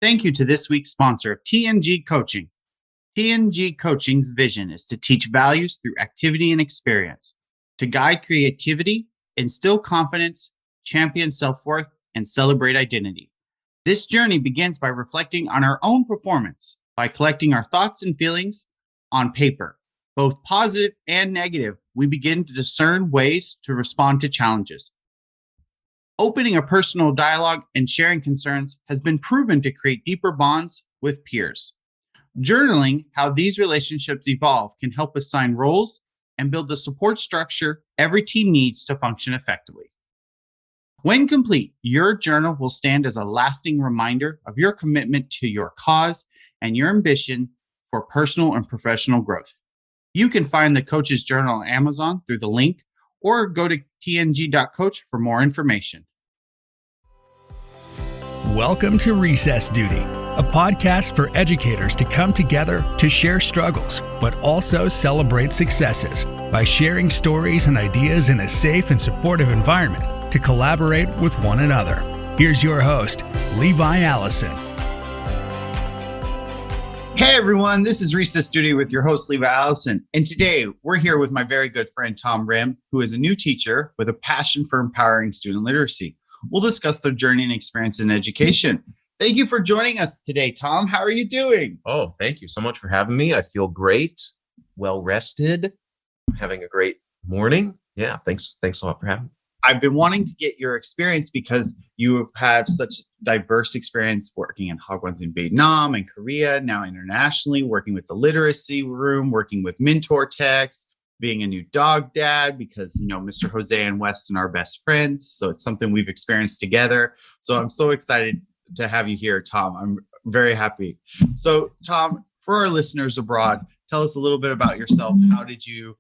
Thank you to this week's sponsor of TNG Coaching. TNG Coaching's vision is to teach values through activity and experience, to guide creativity, instill confidence, champion self-worth, and celebrate identity. This journey begins by reflecting on our own performance, by collecting our thoughts and feelings on paper, both positive and negative. We begin to discern ways to respond to challenges. Opening a personal dialogue and sharing concerns has been proven to create deeper bonds with peers. Journaling how these relationships evolve can help assign roles and build the support structure every team needs to function effectively. When complete, your journal will stand as a lasting reminder of your commitment to your cause and your ambition for personal and professional growth. You can find the Coach's Journal on Amazon through the link or go to tng.coach for more information. Welcome to Recess Duty, a podcast for educators to come together to share struggles, but also celebrate successes by sharing stories and ideas in a safe and supportive environment to collaborate with one another. Here's your host, Levi Allison. Hey everyone, this is Recess Duty with your host, Levi Allison. And today we're here with my very good friend, Tom Rehm, who is a new teacher with a passion for empowering student literacy. We'll discuss their journey and experience in education. Thank you for joining us today, Tom. How are you doing? Oh, thank you so much for having me. I feel great, well rested, having a great morning. Yeah, thanks a lot for having me. I've been wanting to get your experience because you have such diverse experience working in Hagwons in Vietnam and Korea, now internationally, working with the literacy room, working with mentor techs, being a new dog dad because, Mr. Jose and Weston are best friends. So it's something we've experienced together. So I'm so excited to have you here, Tom. I'm very happy. So, Tom, for our listeners abroad, tell us a little bit about yourself. How did you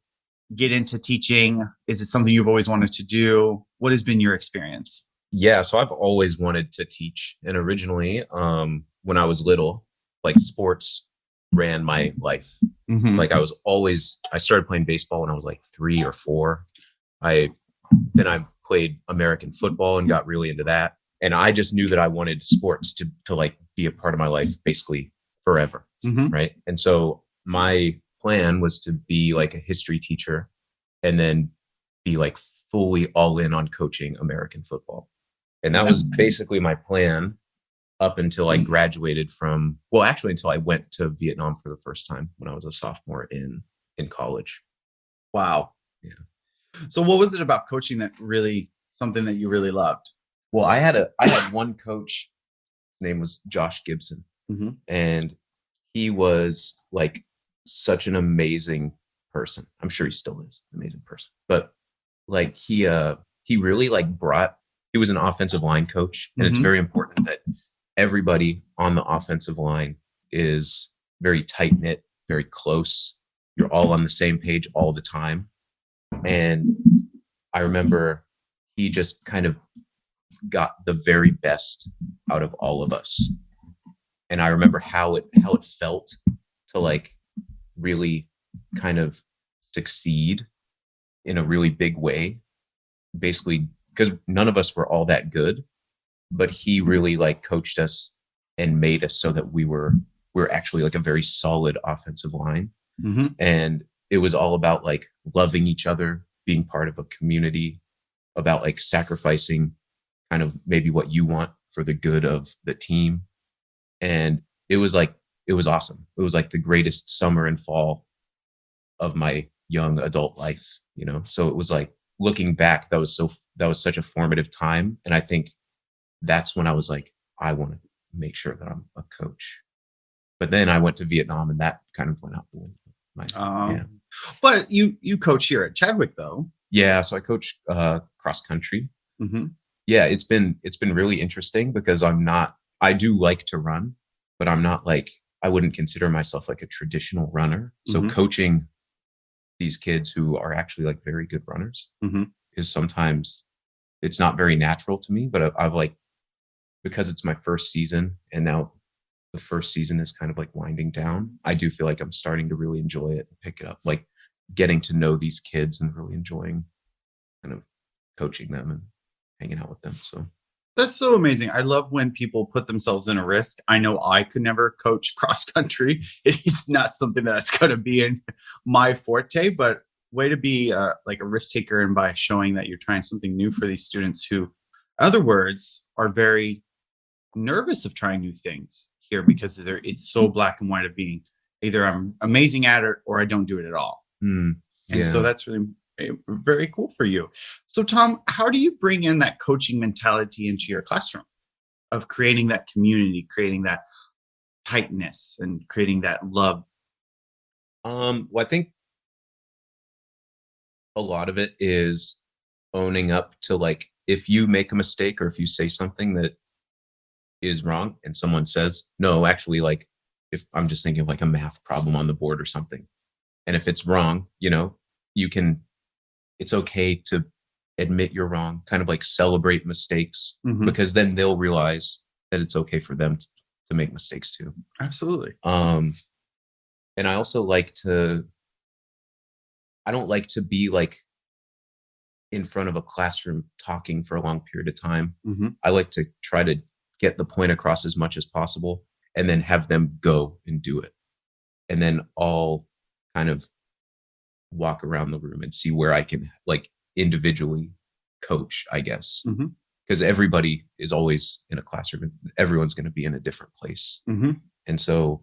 get into teaching? Is it something you've always wanted to do? What has been your experience? Yeah, so I've always wanted to teach. And originally, when I was little, sports ran my life. Mm-hmm. I started playing baseball when I was 3 or 4. I played American football and got really into that. And I just knew that I wanted sports to be a part of my life basically forever. Mm-hmm. Right. And so my plan was to be a history teacher and then be fully all in on coaching American football. And that was basically my plan up until I graduated until I went to Vietnam for the first time when I was a sophomore in college. Wow. Yeah. So what was it about coaching that really something that you really loved? Well, I had one coach. His name was Josh Gibson. Mm-hmm. And he was such an amazing person. I'm sure he still is an amazing person. But he really he was an offensive line coach. And It's very important that everybody on the offensive line is very tight knit, very close. You're all on the same page all the time. And I remember he just kind of got the very best out of all of us. And I remember how it felt to really kind of succeed in a really big way, basically because none of us were all that good, but he really coached us and made us so that we're actually a very solid offensive line. Mm-hmm. And it was all about loving each other, being part of a community, about sacrificing kind of maybe what you want for the good of the team. And it was awesome. It was the greatest summer and fall of my young adult life, So it was looking back, that was such a formative time. And I think that's when I was I want to make sure that I'm a coach. But then I went to Vietnam and that kind of went out the window. But you coach here at Chadwick though. Yeah. So I coach cross country. Mm-hmm. Yeah. It's been really interesting because I do like to run, but I'm not I wouldn't consider myself a traditional runner. So Mm-hmm. coaching these kids who are actually very good runners Mm-hmm. is sometimes it's not very natural to me, but I've because it's my first season and now the first season is kind of winding down. I do feel I'm starting to really enjoy it and pick it up, getting to know these kids and really enjoying kind of coaching them and hanging out with them. So That's so amazing. I love when people put themselves in a risk. I know I could never coach cross country. It's not something that's going to be in my forte, but way to be like a risk taker, and by showing that you're trying something new for these students who, in other words, are very nervous of trying new things here because it's so black and white of being either I'm amazing at it or I don't do it at all. Mm, yeah. And so that's really very cool for you. So Tom, how do you bring in that coaching mentality into your classroom of creating that community, creating that tightness and creating that love? Well, I think a lot of it is owning up to, like, if you make a mistake or if you say something that is wrong and someone says, no, actually, like, if I'm just thinking of like a math problem on the board or something, and if it's wrong, it's okay to admit you're wrong, kind of like celebrate mistakes, because then they'll realize that it's okay for them to make mistakes too. Absolutely. And I also I don't like to be like in front of a classroom talking for a long period of time. I like to try to get the point across as much as possible and then have them go and do it. And then I'll kind of walk around the room and see where I can like individually coach, I guess. Because everybody is always in a classroom and everyone's going to be in a different place. And so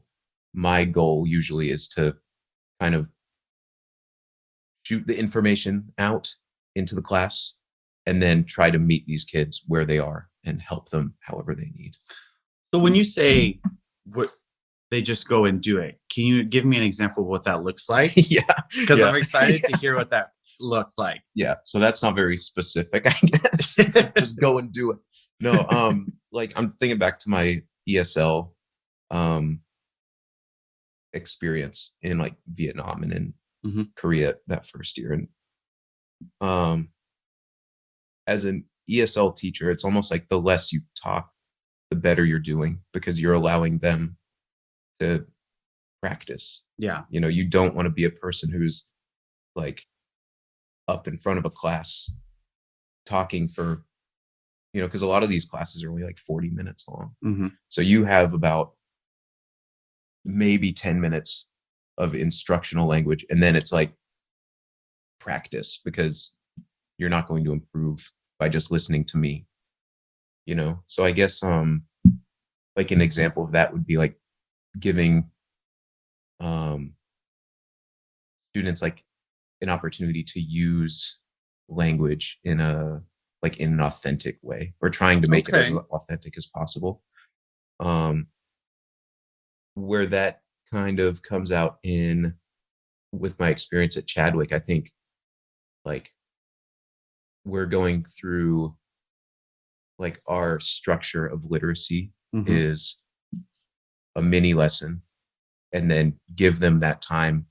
my goal usually is to kind of shoot the information out into the class and then try to meet these kids where they are and help them however they need. So when you say what they just go and do it, can you give me an example of what that looks like? Yeah. Because I'm excited to hear what that looks like. Yeah. So that's not very specific, I guess. Just go and do it. No, like I'm thinking back to my ESL experience in like Vietnam and in Korea that first year. And as an ESL teacher, it's almost like the less you talk, the better you're doing, because you're allowing them to practice. Yeah. You don't want to be a person who's like up in front of a class talking for, because a lot of these classes are only like 40 minutes long. So you have about maybe 10 minutes of instructional language, and then it's like practice, because you're not going to improve by just listening to me. So I guess like an example of that would be like giving students like an opportunity to use language in an authentic way, or trying to make it as authentic as possible. Where that kind of comes out in with my experience at Chadwick, I think like we're going through like our structure of literacy is a mini lesson, and then give them that time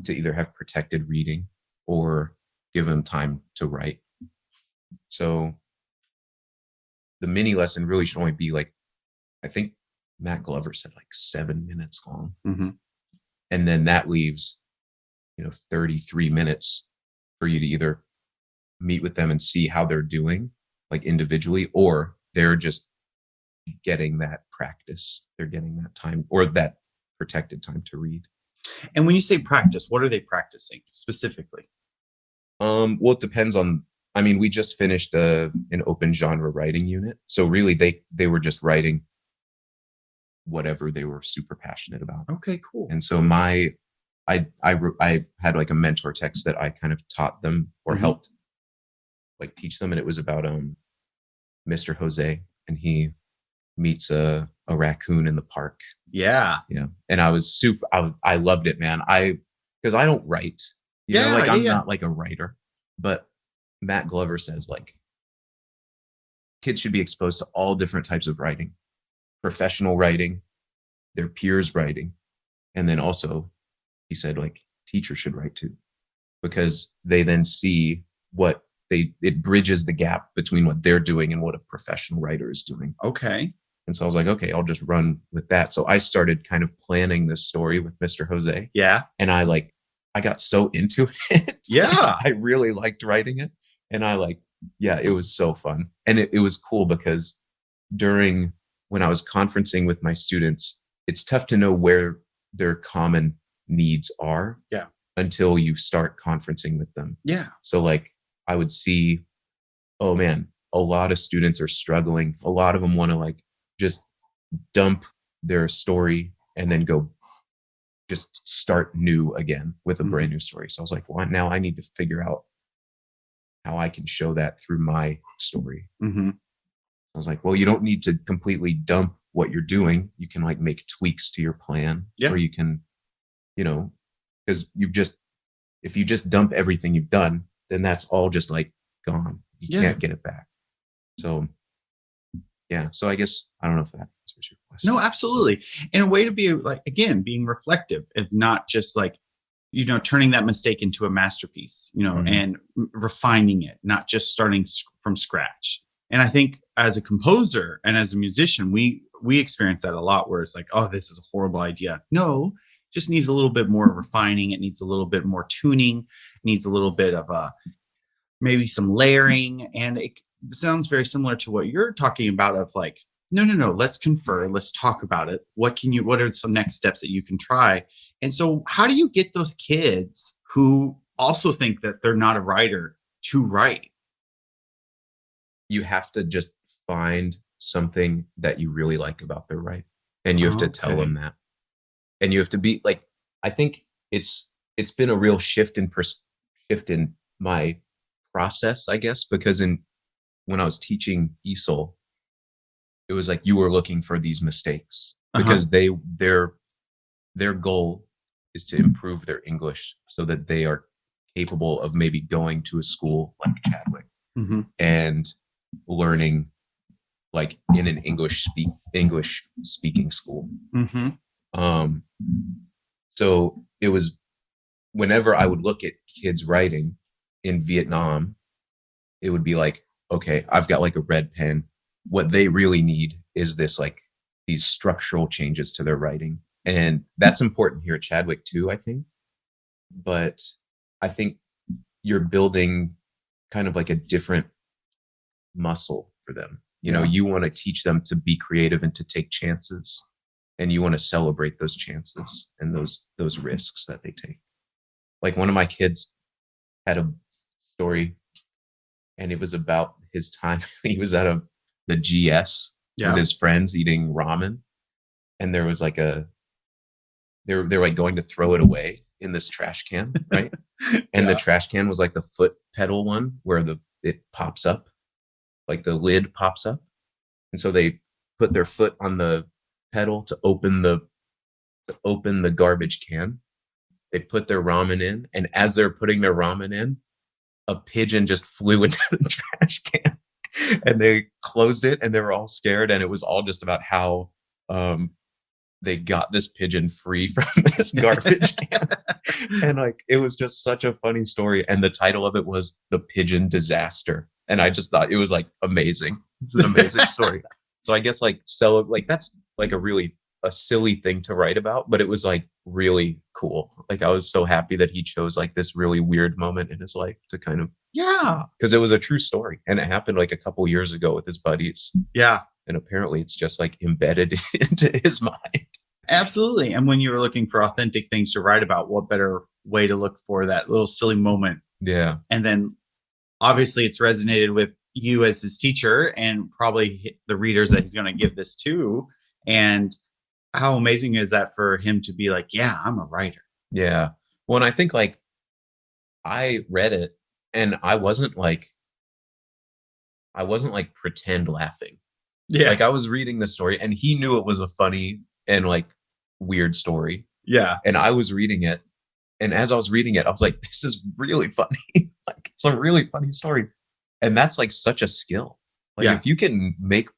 to either have protected reading or give them time to write. So the mini lesson really should only be like, I think Matt Glover said like 7 minutes long. And then that leaves, 33 minutes for you to either meet with them and see how they're doing like individually, or they're just getting that practice. They're getting that time or that protected time to read. And when you say practice, what are they practicing specifically? Well, it depends on, we just finished an open genre writing unit. So really they were just writing whatever they were super passionate about. Okay, cool. And so I had like a mentor text that I kind of taught them or helped like teach them. And it was about Mr. Jose, and he meets a raccoon in the park. Yeah. And I was I loved it, man. Because I don't write. I'm not like a writer. But Matt Glover says like kids should be exposed to all different types of writing. Professional writing, their peers writing. And then also he said like teachers should write too, because they then see it bridges the gap between what they're doing and what a professional writer is doing. Okay. And so I was like, okay, I'll just run with that. So I started kind of planning this story with Mr. Jose. Yeah. And I got so into it. Yeah. I really liked writing it. And I like Yeah, it was so fun. And it was cool because when I was conferencing with my students, it's tough to know where their common needs are until you start conferencing with them. Yeah. So like I would see, oh man, a lot of students are struggling. A lot of them want to like just dump their story and then go just start new again with a brand new story. So I was like, well, now I need to figure out how I can show that through my story. I was like, well, you don't need to completely dump what you're doing. You can like make tweaks to your plan, or you can, because if you just dump everything you've done, then that's all just like gone. You can't get it back. So yeah. So I guess, I don't know if that answers your question. No, absolutely. And a way to be like, again, being reflective and not just like, turning that mistake into a masterpiece, and refining it, not just starting from scratch. And I think as a composer and as a musician, we experience that a lot, where it's like, oh, this is a horrible idea. No, it just needs a little bit more refining. It needs a little bit more tuning. It needs a little bit of maybe some layering. And it sounds very similar to what you're talking about of like, no, let's confer. Let's talk about it. What are some next steps that you can try? And so how do you get those kids who also think that they're not a writer to write? You have to just find something that you really like about their writing, and you have to tell them that. And you have to be like, I think it's been a real shift in my process, I guess, because when I was teaching ESOL, it was like you were looking for these mistakes because their goal is to improve their English so that they are capable of maybe going to a school like Chadwick and learning like in an English speaking school. So it was, whenever I would look at kids writing in Vietnam, it would be like, okay, I've got like a red pen. What they really need is this, like these structural changes to their writing. And that's important here at Chadwick too, I think. But I think you're building kind of like a different muscle for them. You want to teach them to be creative and to take chances, and you want to celebrate those chances and those risks that they take. Like one of my kids had a story, and it was about his time. He was at the GS with his friends eating ramen, and there was like they're like going to throw it away in this trash can, right? And the trash can was like the foot pedal one where it pops up, like the lid pops up. And so they put their foot on the pedal to open the garbage can. They put their ramen in, and as they're putting their ramen in, a pigeon just flew into the trash can, and they closed it, and they were all scared. And it was all just about how they got this pigeon free from this garbage can. And like, it was just such a funny story. And the title of it was The Pigeon Disaster. And I just thought it was like amazing. It's an amazing story. So I guess like, that's like a silly thing to write about, but it was like really cool. Like I was so happy that he chose like this really weird moment in his life to kind of, because it was a true story, and it happened like a couple years ago with his buddies. And apparently it's just like embedded into his mind. Absolutely. And when you were looking for authentic things to write about, what better way to look for that little silly moment? Yeah. And then obviously it's resonated with you as his teacher, and probably the readers that he's going to give this to. And how amazing is that for him to be like, yeah, I'm a writer. Yeah. Well, and I think like I read it, and I wasn't like pretend laughing. Yeah. Like I was reading the story, and he knew it was a funny and like weird story. Yeah. And I was reading it, and as I was reading it, I was like, this is really funny. Like it's a really funny story. And that's like such a skill. Like if you can make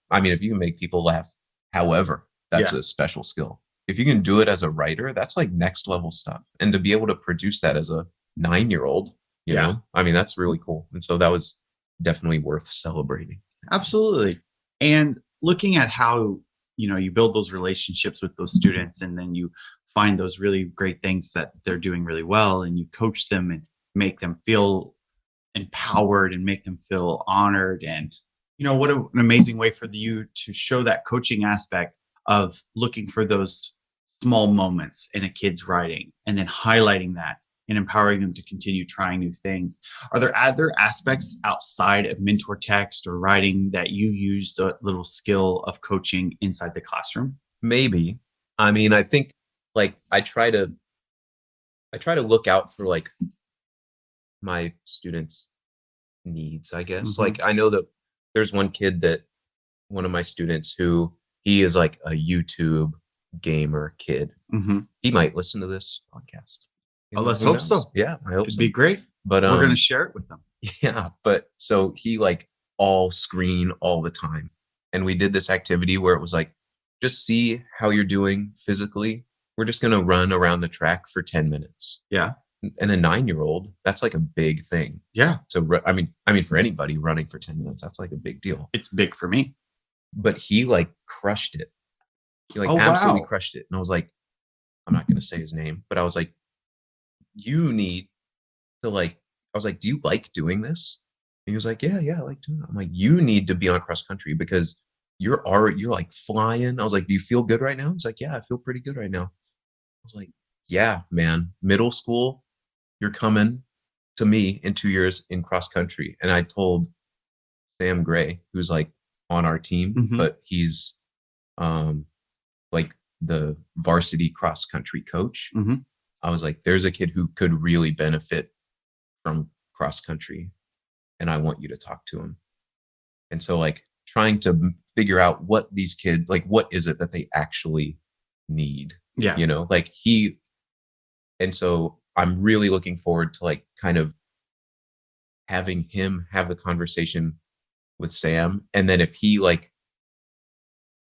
people laugh, however, that's a special skill. If you can do it as a writer, that's like next level stuff. And to be able to produce that as a 9-year-old, you know, that's really cool. And so that was definitely worth celebrating. Absolutely. And looking at how, you build those relationships with those students, and then you find those really great things that they're doing really well, and you coach them and make them feel empowered and make them feel honored. And, what an amazing way for you to show that coaching aspect of looking for those small moments in a kid's writing and then highlighting that and empowering them to continue trying new things. Are there other aspects outside of mentor text or writing that you use the little skill of coaching inside the classroom? Maybe. I mean, I think like I try to look out for like my students' needs, I guess. Mm-hmm. Like I know that there's one of my students who he is like a YouTube gamer kid. Mm-hmm. He might listen to this podcast. Oh, let's hope so. Yeah, I hope It'd so. be great. But we're going to share it with them. Yeah, but so he like all screen all the time. And we did this activity where it was like, just see how you're doing physically. We're just going to run around the track for 10 minutes. Yeah. And a 9-year-old, that's like a big thing. Yeah. So, I mean, for anybody running for 10 minutes, that's like a big deal. It's big for me. But he like crushed it. He like absolutely crushed it. And I was like, I'm not going to say his name, but I was like, you need to like, I was like, do you like doing this? And he was like, yeah, I like doing it. I'm like, you need to be on cross country because you're like flying. I was like, do you feel good right now? He's like, yeah, I feel pretty good right now. I was like, yeah, man, middle school, you're coming to me in 2 years in cross country. And I told Sam Gray, who's like on our team, Mm-hmm. but he's like the varsity cross country coach. Mm-hmm. I was like, there's a kid who could really benefit from cross country and I want you to talk to him. And so like trying to figure out what these kids, like, what is it that they actually need? Yeah. Like and so I'm really looking forward to like kind of having him have the conversation with Sam. And then if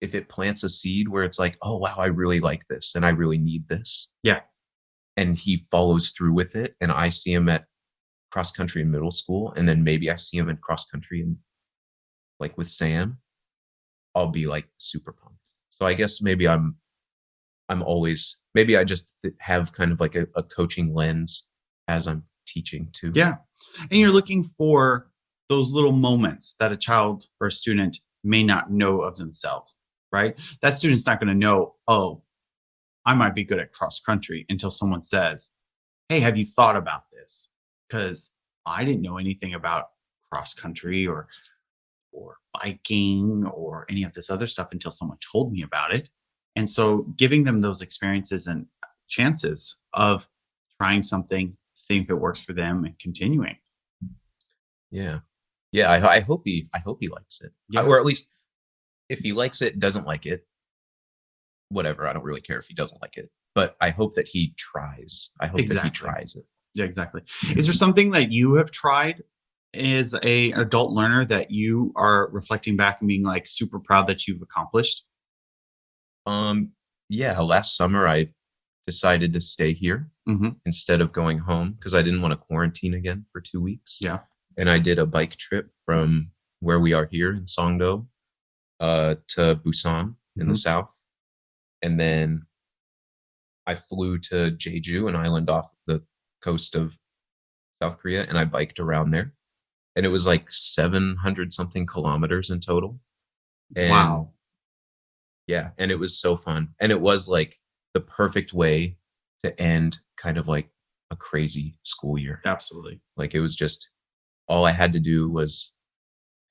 it plants a seed where it's like, oh, wow, I really like this and I really need this. Yeah. And he follows through with it. And I see him at cross country in middle school. And then maybe I see him in cross country and like with Sam, I'll be like super pumped. So I guess maybe I'm always, maybe I just have kind of like a coaching lens as I'm teaching too. Yeah. And you're looking for those little moments that a child or a student may not know of themselves, right? That student's not going to know, oh, I might be good at cross country until someone says, hey, have you thought about this? Because I didn't know anything about cross country or biking or any of this other stuff until someone told me about it. And so giving them those experiences and chances of trying something, seeing if it works for them and continuing. Yeah. Yeah. I hope he likes it. Yeah. Or at least if he likes it, doesn't like it, whatever. I don't really care if he doesn't like it, but I hope that he tries. I hope that he tries it. Yeah, exactly. Is there something that you have tried as an adult learner that you are reflecting back and being like super proud that you've accomplished? Yeah. Last summer I decided to stay here instead of going home because I didn't want to quarantine again for 2 weeks. Yeah. And I did a bike trip from where we are here in Songdo to Busan in the south. And then I flew to Jeju, an island off the coast of South Korea, and I biked around there. And it was like 700 something kilometers in total. And wow. Yeah. And it was so fun. And it was like the perfect way to end kind of like a crazy school year. Absolutely. Like it was just, all I had to do was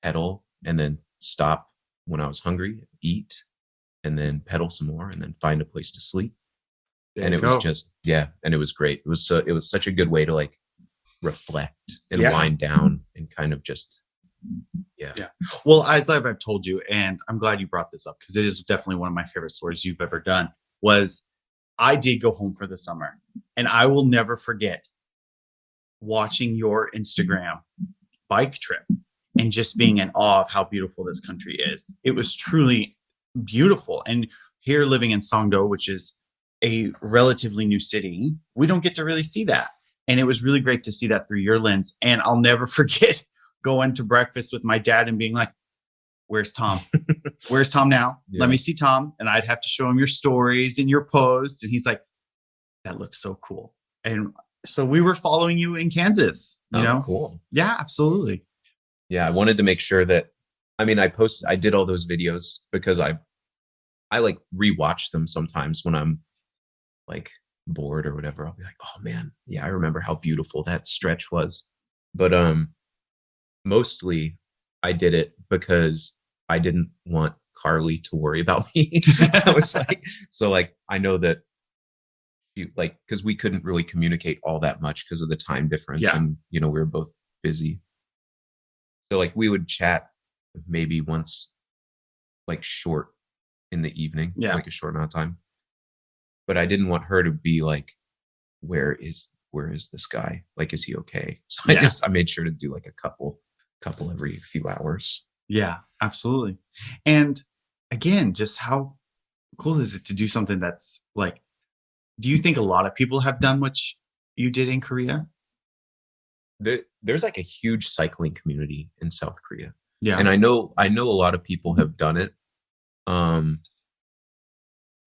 pedal and then stop when I was hungry, eat, and then pedal some more and then find a place to sleep. And it was just, yeah. And it was great. It was such a good way to like reflect and wind down and kind of just, yeah. Well, as I've told you, and I'm glad you brought this up because it is definitely one of my favorite stories you've ever done, was I did go home for the summer and I will never forget watching your Instagram bike trip and just being in awe of how beautiful this country is. It was truly beautiful. And here living in Songdo, which is a relatively new city, we don't get to really see that. And it was really great to see that through your lens. And I'll never forget going to breakfast with my dad and being like, where's Tom? Where's Tom now? Yeah. Let me see Tom. And I'd have to show him your stories and your posts. And he's like, that looks so cool. And So we were following you in Kansas, you know? Cool. Yeah, absolutely. Yeah. I wanted to make sure that, I mean, I did all those videos because I like rewatch them sometimes when I'm like bored or whatever. I'll be like, oh man, yeah, I remember how beautiful that stretch was. But mostly I did it because I didn't want Carly to worry about me. I was like, so like I know that she like because we couldn't really communicate all that much because of the time difference, and we were both busy. So like we would chat maybe once, like short in the evening, like a short amount of time. But I didn't want her to be like, where is this guy? Like, is he okay? So I made sure to do like a couple every few hours. Yeah, absolutely. And again, just how cool is it to do something that's like, do you think a lot of people have done what you did in Korea? There's like a huge cycling community in South Korea. Yeah. And I know a lot of people have done it.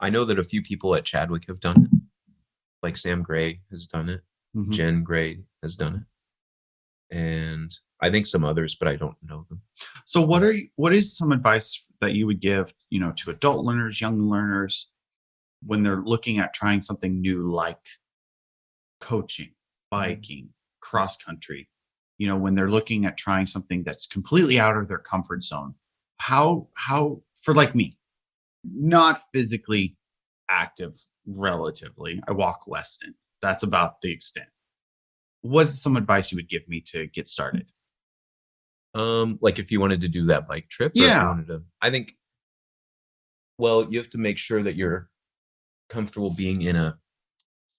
I know that a few people at Chadwick have done it. Like Sam Gray has done it. Mm-hmm. Jen Gray has done it. And I think some others, but I don't know them. So what is some advice that you would give, to adult learners, young learners, when they're looking at trying something new, like coaching, biking, cross country, when they're looking at trying something that's completely out of their comfort zone? How for like me, not physically active relatively, I walk less than, that's about the extent. What's some advice you would give me to get started? Like if you wanted to do that bike trip, or if you wanted to, I think, well, you have to make sure that you're comfortable being in a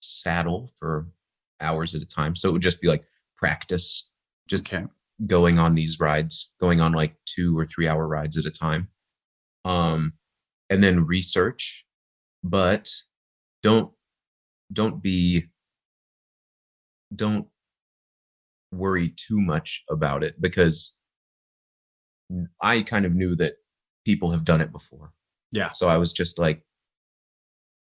saddle for hours at a time. So it would just be like practice, just going on these rides, going on like 2 or 3 hour rides at a time. And then research, but don't worry too much about it, because I kind of knew that people have done it before. Yeah. So I was just like,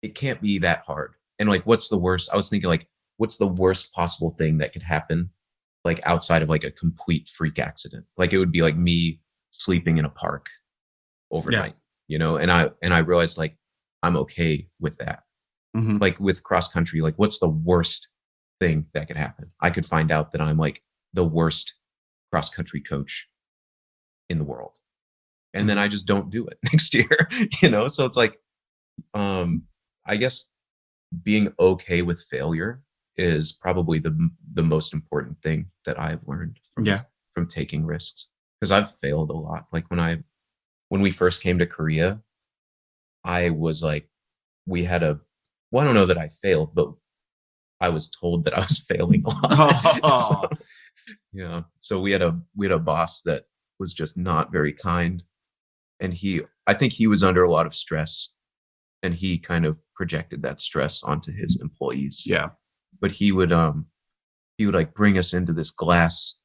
it can't be that hard. And like, what's the worst? I was thinking like, what's the worst possible thing that could happen? Like outside of like a complete freak accident. Like it would be like me sleeping in a park overnight, and I realized like, I'm okay with that. Mm-hmm. Like with cross country, like what's the worst thing that could happen? I could find out that I'm like the worst cross country coach in the world. And then I just don't do it next year, So it's like, I guess being okay with failure is probably the most important thing that I've learned from taking risks. Because I've failed a lot. Like when we first came to Korea, I was like, I don't know that I failed, but I was told that I was failing a lot. So we had a boss that was just not very kind. And I think he was under a lot of stress, and he kind of projected that stress onto his employees. Yeah. But he would like bring us into this glass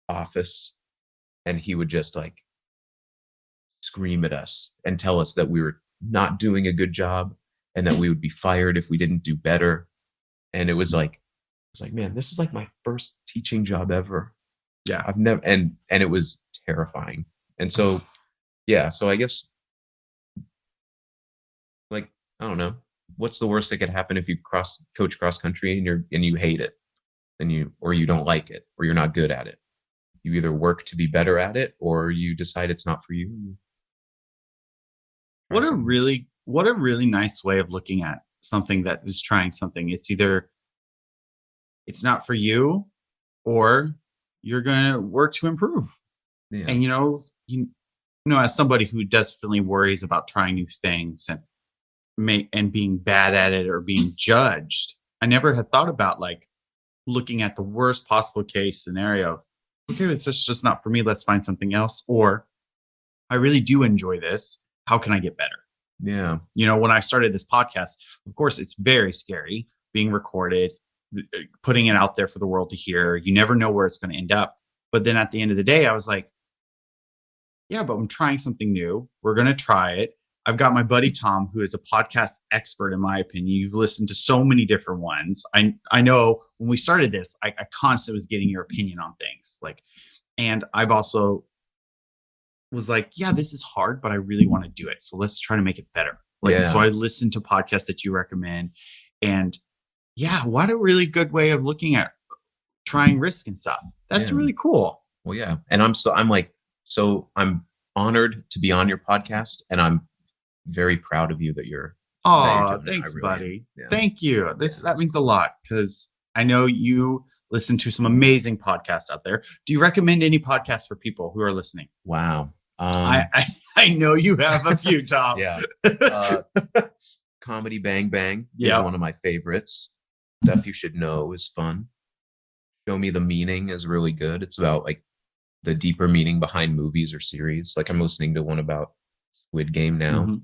office, and he would just like scream at us and tell us that we were not doing a good job and that we would be fired if we didn't do better. And it was like, man, this is like my first teaching job ever. Yeah. I've never, and it was terrifying. And so, so I guess like, I don't know, what's the worst that could happen if you coach cross country and you hate it, or you don't like it, or you're not good at it? You either work to be better at it, or you decide it's not for you. What a really nice way of looking at something that is trying something. It's either it's not for you, or you're going to work to improve. Yeah. And as somebody who definitely worries about trying new things and being bad at it or being judged, I never had thought about like looking at the worst possible case scenario. Okay, it's just not for me. Let's find something else. Or I really do enjoy this. How can I get better? Yeah. When I started this podcast, of course, it's very scary being recorded, putting it out there for the world to hear. You never know where it's going to end up. But then at the end of the day, I was like, yeah, but I'm trying something new. We're going to try it. I've got my buddy Tom, who is a podcast expert, in my opinion. You've listened to so many different ones. I know when we started this, I constantly was getting your opinion on things. And I've also was like, yeah, this is hard, but I really want to do it. So let's try to make it better. So I listened to podcasts that you recommend. And yeah, what a really good way of looking at trying risk and stuff. That's really cool. Well, yeah. And I'm honored to be on your podcast, and I'm very proud of you that you're. Oh, thanks, buddy. Yeah. Thank you. That means a lot, because I know you listen to some amazing podcasts out there. Do you recommend any podcasts for people who are listening? Wow. I know you have a few, Tom. Yeah. Comedy Bang Bang is one of my favorites. Stuff You Should Know is fun. Show Me the Meaning is really good. It's about like the deeper meaning behind movies or series. Like I'm listening to one about Squid Game now,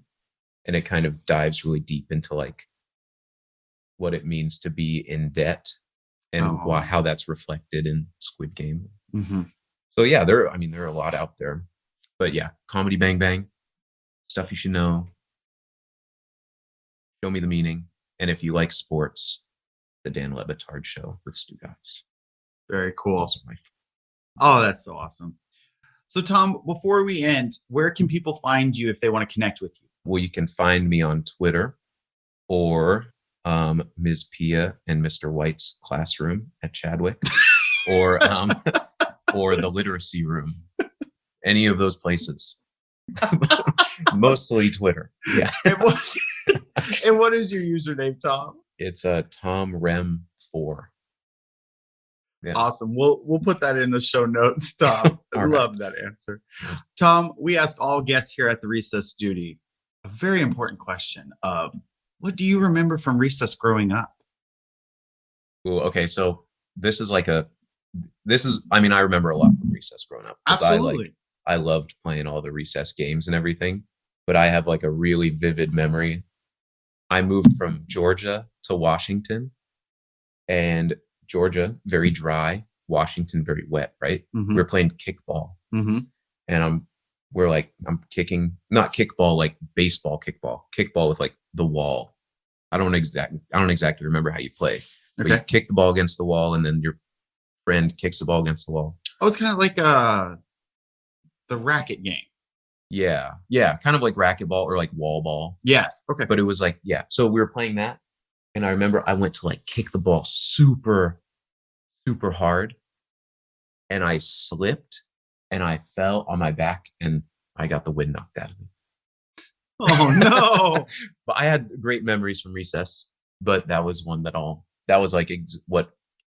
and it kind of dives really deep into like what it means to be in debt and how that's reflected in Squid Game. So yeah, there are a lot out there, but yeah, Comedy Bang Bang, Stuff You Should Know, Show Me the Meaning, and if you like sports, the Dan Le Batard Show with Stu Gatz. Very cool. Oh, that's so awesome. So Tom, before we end, where can people find you if they want to connect with you? Well, you can find me on Twitter or Ms. Pia and Mr. White's classroom at Chadwick or the literacy room. Any of those places. Mostly Twitter. Yeah. And what is your username, Tom? It's Tom Rehm 4. Yeah. Awesome. We'll put that in the show notes, Tom. I love that answer. Tom, we ask all guests here at the Recess Duty a very important question of what do you remember from recess growing up? Ooh, okay, so I remember a lot from recess growing up. Absolutely. I loved playing all the recess games and everything, but I have like a really vivid memory. I moved from Georgia to Washington, and Georgia, very dry. Washington, very wet, right? We were playing kickball. And I'm kicking, not kickball, like baseball kickball with like the wall. I don't exactly remember how you play. But you kick the ball against the wall, and then your friend kicks the ball against the wall. Oh, it's kind of like the racket game. Yeah. Kind of like racquetball or like wall ball. Yes. Okay. But it was like, so we were playing that. And I remember I went to like kick the ball super, super hard. And I slipped and I fell on my back and I got the wind knocked out of me. Oh, no. But I had great memories from recess. But that was one that was like what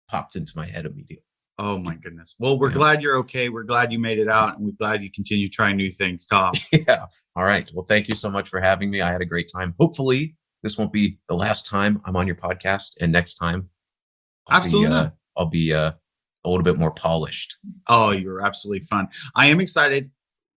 popped into my head immediately. Oh, my goodness. Well, we're glad you're okay. We're glad you made it out. And we're glad you continue trying new things, Tom. Yeah. All right. Well, thank you so much for having me. I had a great time. Hopefully, this won't be the last time I'm on your podcast. And next time, I'll be a little bit more polished. Oh, you're absolutely fun. I am excited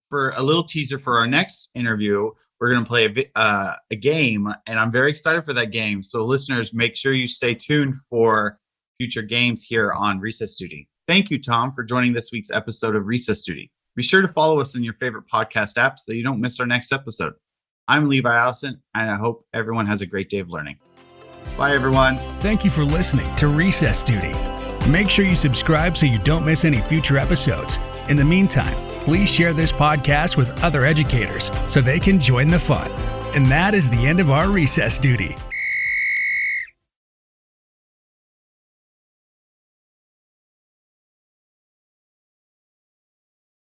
for a little teaser for our next interview. We're going to play a game, and I'm very excited for that game. So listeners, make sure you stay tuned for future games here on Recess Duty. Thank you, Tom, for joining this week's episode of Recess Duty. Be sure to follow us on your favorite podcast app so you don't miss our next episode. I'm Levi Allison, and I hope everyone has a great day of learning. Bye, everyone. Thank you for listening to Recess Duty. Make sure you subscribe so you don't miss any future episodes. In the meantime, please share this podcast with other educators so they can join the fun. And that is the end of our Recess Duty.